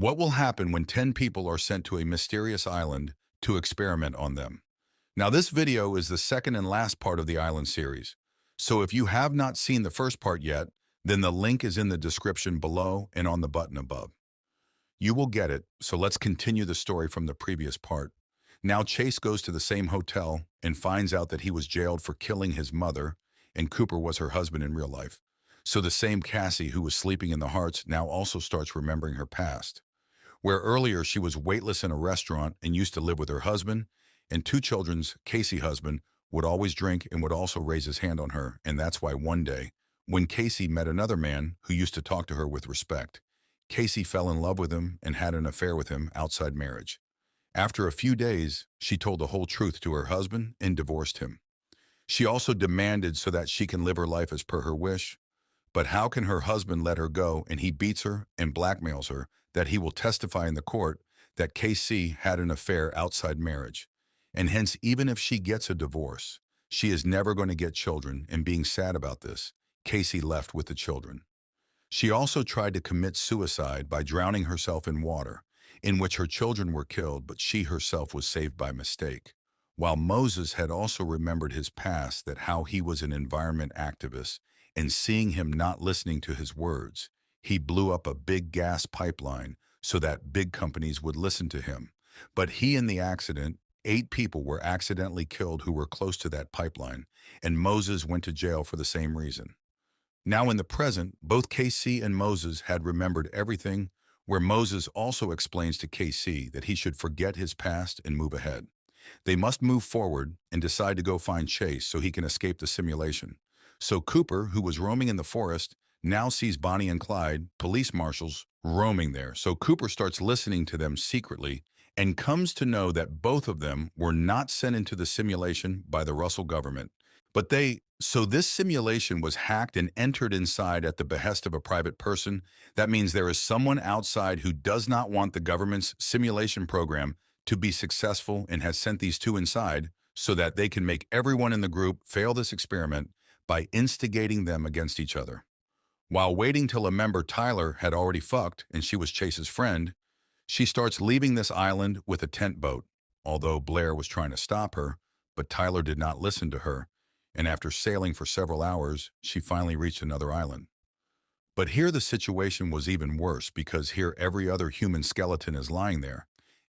What will happen when 10 people are sent to a mysterious island to experiment on them? Now, this video is the second and last part of the island series. So if you have not seen the first part yet, then the link is in the description below and on the button above. You will get it, so let's continue the story from the previous part. Now Chase goes to the same hotel and finds out that he was jailed for killing his mother, and Cooper was her husband in real life. So the same Cassie who was sleeping in the Hearts now also starts remembering her past. Where earlier she was waitless in a restaurant and used to live with her husband, and two children's Casey husband would always drink and would also raise his hand on her, and that's why one day, when Casey met another man who used to talk to her with respect, Casey fell in love with him and had an affair with him outside marriage. After a few days, she told the whole truth to her husband and divorced him. She also demanded so that she can live her life as per her wish. But how can her husband let her go, and he beats her and blackmails her that he will testify in the court that Casey had an affair outside marriage. And hence, even if she gets a divorce, she is never going to get children, and being sad about this, Casey left with the children. She also tried to commit suicide by drowning herself in water, in which her children were killed, but she herself was saved by mistake. While Moses had also remembered his past, that how he was an environment activist, and seeing him not listening to his words, he blew up a big gas pipeline so that big companies would listen to him. But he, in the accident, 8 people were accidentally killed who were close to that pipeline, and Moses went to jail for the same reason. Now in the present, both Casey and Moses had remembered everything, where Moses also explains to Casey that he should forget his past and move ahead. They must move forward and decide to go find Chase so he can escape the simulation. So Cooper, who was roaming in the forest, now sees Bonnie and Clyde, police marshals, roaming there. So Cooper starts listening to them secretly and comes to know that both of them were not sent into the simulation by the Russell government. So this simulation was hacked and entered inside at the behest of a private person. That means there is someone outside who does not want the government's simulation program to be successful and has sent these two inside so that they can make everyone in the group fail this experiment by instigating them against each other. While waiting till a member, Tyler, had already fucked and she was Chase's friend, she starts leaving this island with a tent boat, although Blair was trying to stop her, but Tyler did not listen to her, and after sailing for several hours, she finally reached another island. But here the situation was even worse, because here every other human skeleton is lying there,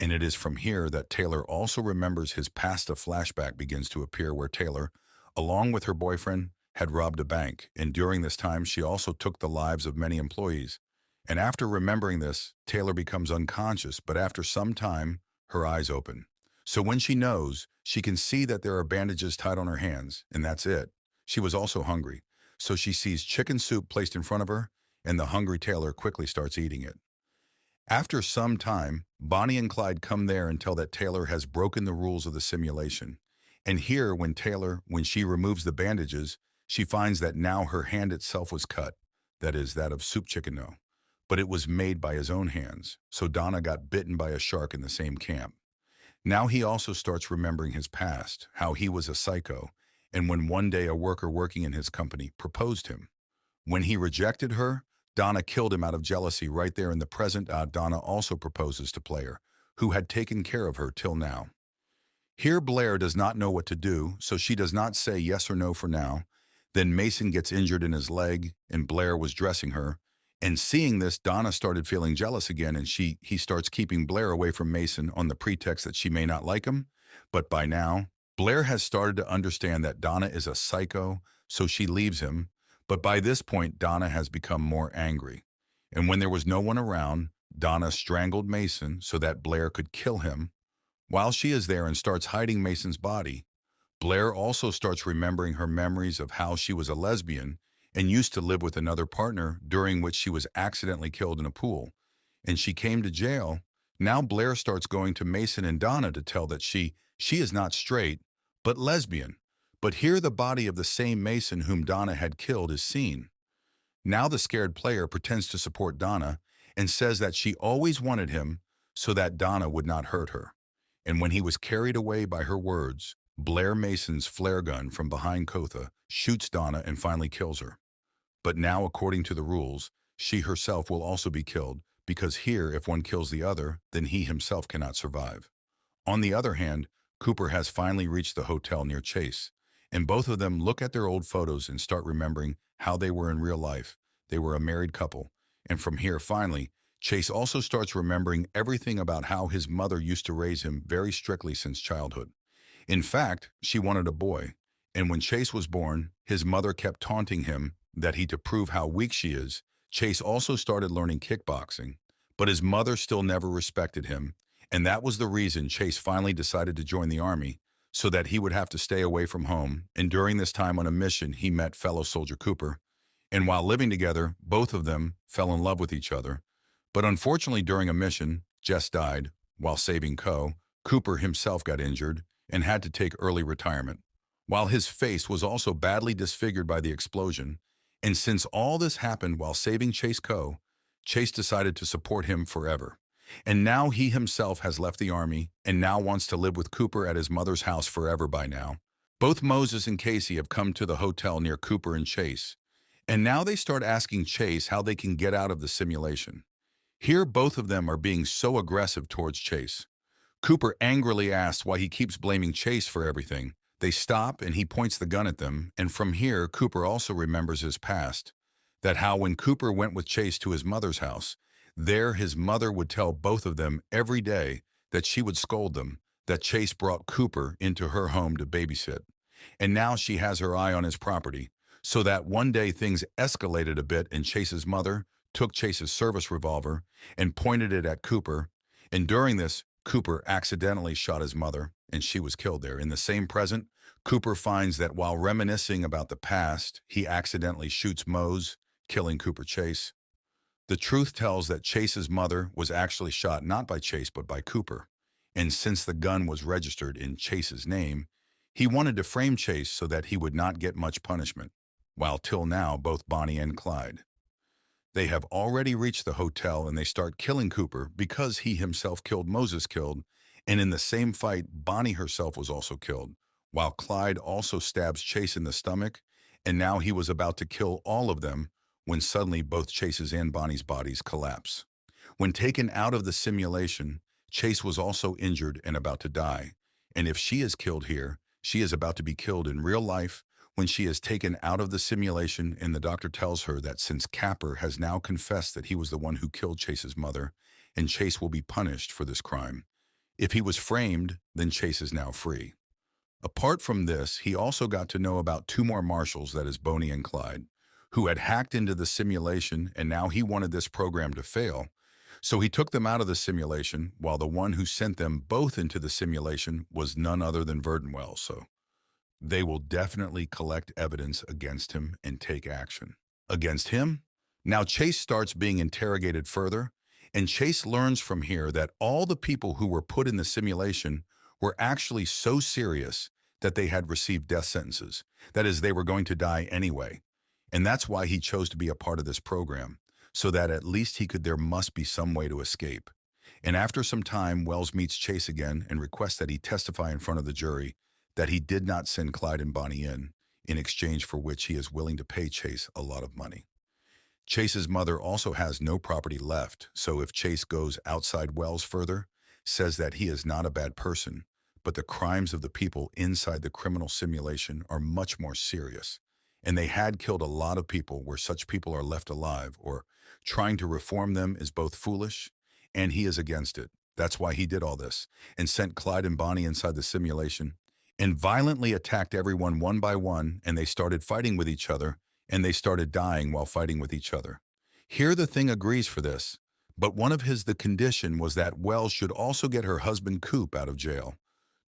and it is from here that Taylor also remembers his past. A flashback begins to appear where Taylor, along with her boyfriend, had robbed a bank, and during this time she also took the lives of many employees. And after remembering this, Taylor becomes unconscious, but after some time, her eyes open. So when she knows, she can see that there are bandages tied on her hands, and that's it. She was also hungry, so she sees chicken soup placed in front of her, and the hungry Taylor quickly starts eating it. After some time, Bonnie and Clyde come there and tell that Taylor has broken the rules of the simulation. And here, when she removes the bandages, she finds that now her hand itself was cut, that is, that of Soup Chickeno, but it was made by his own hands, so Donna got bitten by a shark in the same camp. Now he also starts remembering his past, how he was a psycho, and when one day a worker working in his company proposed him. When he rejected her, Donna killed him out of jealousy. Right there in the present, Donna also proposes to Blair, who had taken care of her till now. Here Blair does not know what to do, so she does not say yes or no for now. Then Mason gets injured in his leg, and Blair was dressing her. And seeing this, Donna started feeling jealous again, and he starts keeping Blair away from Mason on the pretext that she may not like him. But by now, Blair has started to understand that Donna is a psycho, so she leaves him. But by this point, Donna has become more angry. And when there was no one around, Donna strangled Mason so that Blair could kill him. While she is there and starts hiding Mason's body, Blair also starts remembering her memories of how she was a lesbian and used to live with another partner, during which she was accidentally killed in a pool. And she came to jail. Now Blair starts going to Mason and Donna to tell that she is not straight, but lesbian. But here the body of the same Mason whom Donna had killed is seen. Now the scared player pretends to support Donna and says that she always wanted him so that Donna would not hurt her. And when he was carried away by her words, Blair Mason's flare gun from behind Kotha shoots Donna and finally kills her. But now, according to the rules, she herself will also be killed because here, if one kills the other, then he himself cannot survive. On the other hand, Cooper has finally reached the hotel near Chase, and both of them look at their old photos and start remembering how they were in real life. They were a married couple. And from here, finally, Chase also starts remembering everything about how his mother used to raise him very strictly since childhood. In fact, she wanted a boy, and when Chase was born, his mother kept taunting him that to prove how weak she is, Chase also started learning kickboxing, but his mother still never respected him, and that was the reason Chase finally decided to join the army, so that he would have to stay away from home, and during this time on a mission, he met fellow soldier Cooper, and while living together, both of them fell in love with each other. But unfortunately, during a mission, Jess died. While saving Cooper himself got injured and had to take early retirement, while his face was also badly disfigured by the explosion. And since all this happened while saving Chase decided to support him forever. And now he himself has left the army and now wants to live with Cooper at his mother's house forever by now. Both Moses and Casey have come to the hotel near Cooper and Chase, and now they start asking Chase how they can get out of the simulation. Here, both of them are being so aggressive towards Chase. Cooper angrily asks why he keeps blaming Chase for everything. They stop and he points the gun at them, and from here, Cooper also remembers his past. That how when Cooper went with Chase to his mother's house, there his mother would tell both of them every day that she would scold them, that Chase brought Cooper into her home to babysit. And now she has her eye on his property, so that one day things escalated a bit and Chase's mother took Chase's service revolver and pointed it at Cooper, and during this, Cooper accidentally shot his mother, and she was killed there. In the same present, Cooper finds that while reminiscing about the past, he accidentally shoots Mose, killing Cooper Chase. The truth tells that Chase's mother was actually shot not by Chase but by Cooper, and since the gun was registered in Chase's name, he wanted to frame Chase so that he would not get much punishment, while till now both Bonnie and Clyde. They have already reached the hotel and they start killing Cooper because he himself killed Moses and in the same fight, Bonnie herself was also killed, while Clyde also stabs Chase in the stomach, and now he was about to kill all of them when suddenly both Chase's and Bonnie's bodies collapse. When taken out of the simulation, Chase was also injured and about to die, and if she is killed here, she is about to be killed in real life when she is taken out of the simulation, and the doctor tells her that since Capper has now confessed that he was the one who killed Chase's mother, and Chase will be punished for this crime. If he was framed, then Chase is now free. Apart from this, he also got to know about two more marshals, that is Bonnie and Clyde, who had hacked into the simulation, and now he wanted this program to fail. So he took them out of the simulation, while the one who sent them both into the simulation was none other than Verdenwell. So they will definitely collect evidence against him and take action. Against him? Now Chase starts being interrogated further, and Chase learns from here that all the people who were put in the simulation were actually so serious that they had received death sentences. That is, they were going to die anyway. And that's why he chose to be a part of this program, so that at least there must be some way to escape. And after some time, Wells meets Chase again and requests that he testify in front of the jury that he did not send Clyde and Bonnie in exchange for which he is willing to pay Chase a lot of money. Chase's mother also has no property left, so if Chase goes outside Wells further, says that he is not a bad person, but the crimes of the people inside the criminal simulation are much more serious, and they had killed a lot of people where such people are left alive, or trying to reform them is both foolish, and he is against it. That's why he did all this, and sent Clyde and Bonnie inside the simulation, and violently attacked everyone one by one, and they started fighting with each other, and they started dying while fighting with each other. Here the Thing agrees for this, but one of the condition was that Wells should also get her husband Coop out of jail,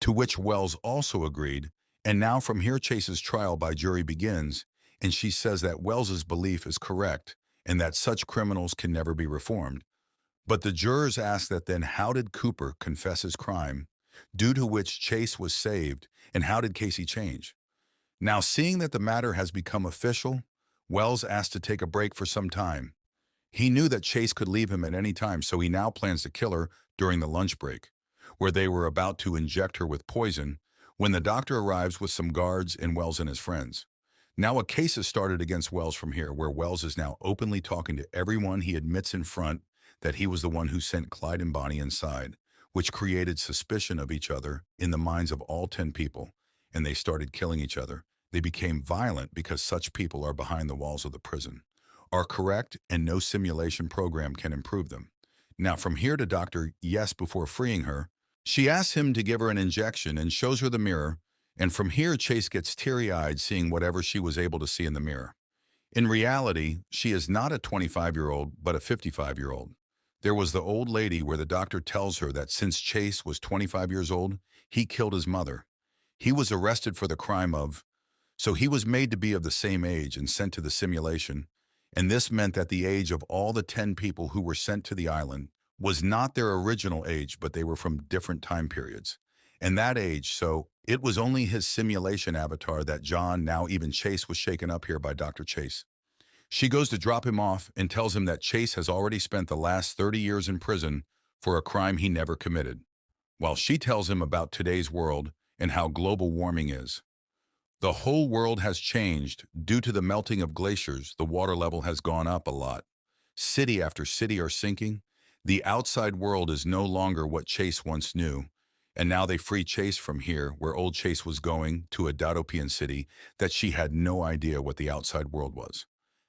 to which Wells also agreed, and now from here Chase's trial by jury begins, and she says that Wells's belief is correct, and that such criminals can never be reformed. But the jurors ask that then how did Cooper confess his crime, due to which Chase was saved, and how did Casey change? Now, seeing that the matter has become official, Wells asked to take a break for some time. He knew that Chase could leave him at any time, so he now plans to kill her during the lunch break, where they were about to inject her with poison, when the doctor arrives with some guards and Wells and his friends. Now a case has started against Wells from here, where Wells is now openly talking to everyone he admits in front that he was the one who sent Clyde and Bonnie inside, which created suspicion of each other in the minds of all 10 people, and they started killing each other. They became violent because such people are behind the walls of the prison, are correct, and no simulation program can improve them. Now, from here to Dr. Yes before freeing her, she asks him to give her an injection and shows her the mirror, and from here Chase gets teary-eyed seeing whatever she was able to see in the mirror. In reality, she is not a 25-year-old, but a 55-year-old. There was the old lady where the doctor tells her that since Chase was 25 years old, he killed his mother. He was arrested for the crime of, so he was made to be of the same age and sent to the simulation, and this meant that the age of all the 10 people who were sent to the island was not their original age, but they were from different time periods. And that age, so it was only his simulation avatar that John, now even Chase, was shaken up here by Dr. Chase. She goes to drop him off and tells him that Chase has already spent the last 30 years in prison for a crime he never committed, while she tells him about today's world and how global warming is. The whole world has changed. Due to the melting of glaciers, the water level has gone up a lot. City after city are sinking. The outside world is no longer what Chase once knew. And now they free Chase from here, where old Chase was going, to a dystopian city that she had no idea what the outside world was.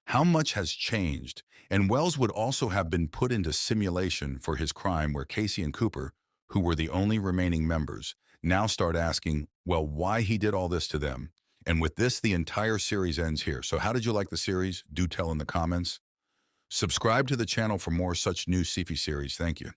How much has changed? And Wells would also have been put into simulation for his crime, where Casey and Cooper, who were the only remaining members, now start asking, well, why he did all this to them. And with this, the entire series ends here. So how did you like the series? Do tell in the comments. Subscribe to the channel for more such new sci-fi series. Thank you.